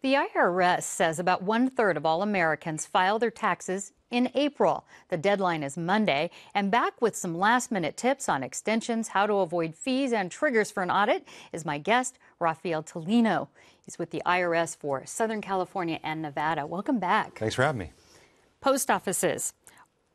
The IRS says about 1/3 of all Americans file their taxes in April. The deadline is Monday. And back with some last-minute tips on extensions, how to avoid fees, and triggers for an audit is my guest, Rafael Tolino. He's with the IRS for Southern California and Nevada. Welcome back. Thanks for having me. Post offices.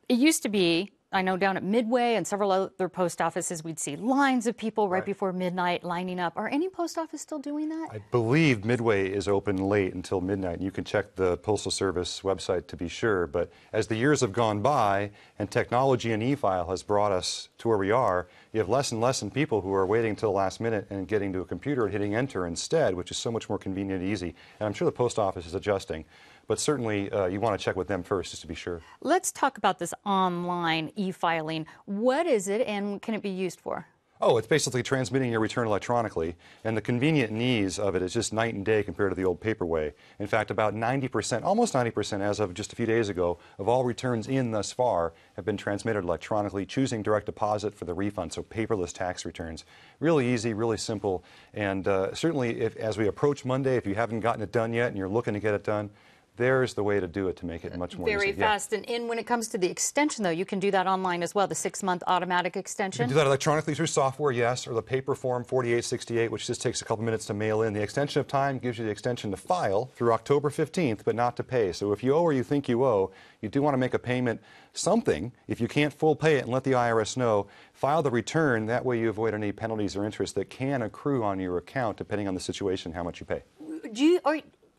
It used to be, I know down at Midway and several other post offices, we'd see lines of people right before midnight lining up. Are any post office still doing that? I believe Midway is open late until midnight. You can check the Postal Service website to be sure. But as the years have gone by and technology and e-file has brought us to where we are, you have less and less people who are waiting until the last minute and getting to a computer and hitting enter instead, which is so much more convenient and easy. And I'm sure the post office is adjusting. But certainly, you want to check with them first just to be sure. Let's talk about this online e-filing. What is it and can it be used for? Oh, it's basically transmitting your return electronically, and the convenient ease of it is just night and day compared to the old paper way. In fact, about 90%, almost 90% as of just a few days ago, of all returns in thus far have been transmitted electronically, choosing direct deposit for the refund, so paperless tax returns. Really easy, really simple, and certainly as we approach Monday, if you haven't gotten it done yet and you're looking to get it done, there's the way to do it to make it much more very easy. fast. Yeah. And when it comes to the extension, though, you can do that online as well, the 6-month automatic extension? You can do that electronically through software, yes, or the paper form 4868, which just takes a couple minutes to mail in. The extension of time gives you the extension to file through October 15th, but not to pay. So if you owe or you think you owe, you do want to make a payment something. If you can't full pay it and let the IRS know, file the return. That way you avoid any penalties or interest that can accrue on your account depending on the situation, how much you pay.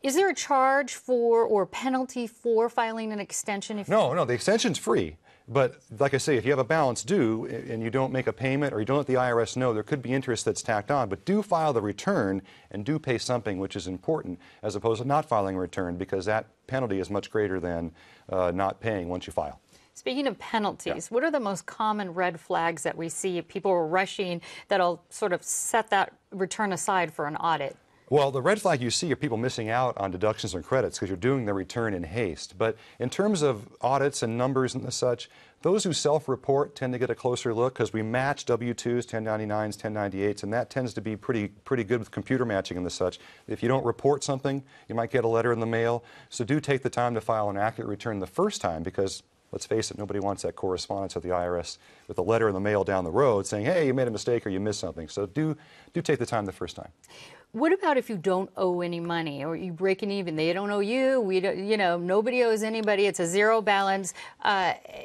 Is there a charge for or penalty for filing an extension? No, the extension's free. But like I say, if you have a balance due and you don't make a payment or you don't let the IRS know, there could be interest that's tacked on. But do file the return and do pay something, which is important, as opposed to not filing a return, because that penalty is much greater than not paying once you file. Speaking of penalties, what are the most common red flags that we see people are rushing that'll sort of set that return aside for an audit? Well, the red flag you see are people missing out on deductions and credits because you're doing the return in haste. But in terms of audits and numbers and such, those who self-report tend to get a closer look because we match W-2s, 1099s, 1098s, and that tends to be pretty good with computer matching and the such. If you don't report something, you might get a letter in the mail. So do take the time to file an accurate return the first time because, let's face it, nobody wants that correspondence with the IRS with a letter in the mail down the road saying, hey, you made a mistake or you missed something. So do take the time the first time. What about if you don't owe any money or you break an even? They don't owe you. We don't, nobody owes anybody. It's a zero balance.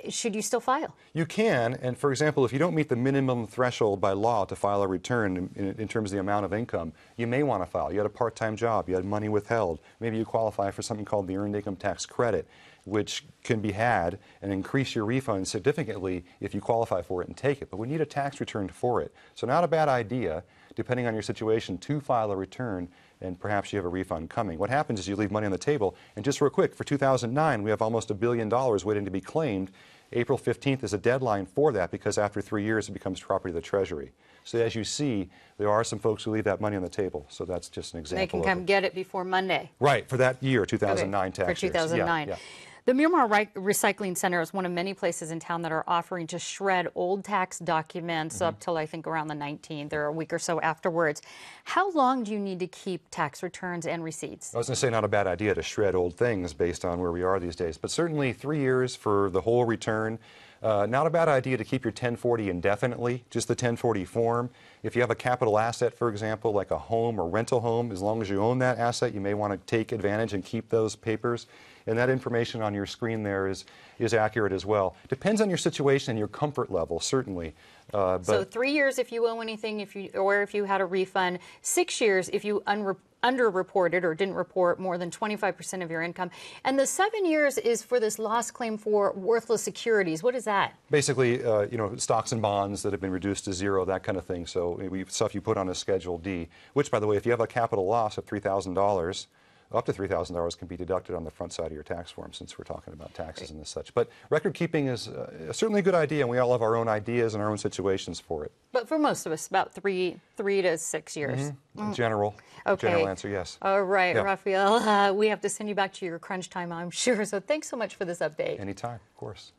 Should you still file? You can. And for example, if you don't meet the minimum threshold by law to file a return in terms of the amount of income, you may want to file. You had a part-time job. You had money withheld. Maybe you qualify for something called the Earned Income Tax Credit, which can be had and increase your refund significantly if you qualify for it and take it. But we need a tax return for it. So not a bad idea, depending on your situation, to file a return, and perhaps you have a refund coming. What happens is you leave money on the table, and just real quick, for 2009, we have almost $1 billion waiting to be claimed. April 15th is a deadline for that because after 3 years it becomes property of the Treasury. So as you see, there are some folks who leave that money on the table. So that's just an example. They can come get it before Monday. Right, for that year, 2009 tax year. For 2009. Yeah. The Miramar Recycling Center is one of many places in town that are offering to shred old tax documents up till I think around the 19th or a week or so afterwards. How long do you need to keep tax returns and receipts? I was going to say not a bad idea to shred old things based on where we are these days, but certainly 3 years for the whole return. Not a bad idea to keep your 1040 indefinitely, just the 1040 form. If you have a capital asset, for example, like a home or rental home, as long as you own that asset, you may want to take advantage and keep those papers. And that information on your screen there is accurate as well. Depends on your situation and your comfort level, certainly. So 3 years if you owe anything, or if you had a refund. 6 years if you underreported or didn't report more than 25% of your income. And the 7 years is for this loss claim for worthless securities. What is that? Basically, stocks and bonds that have been reduced to zero, that kind of thing. So stuff you put on a Schedule D, which, by the way, if you have a capital loss of $3,000, up to $3,000 can be deducted on the front side of your tax form, since we're talking about taxes and such. But record keeping is certainly a good idea, and we all have our own ideas and our own situations for it. But for most of us, about three to 6 years. General answer, yes. All right, yeah. Rafael, we have to send you back to your crunch time, I'm sure. So thanks so much for this update. Anytime, of course.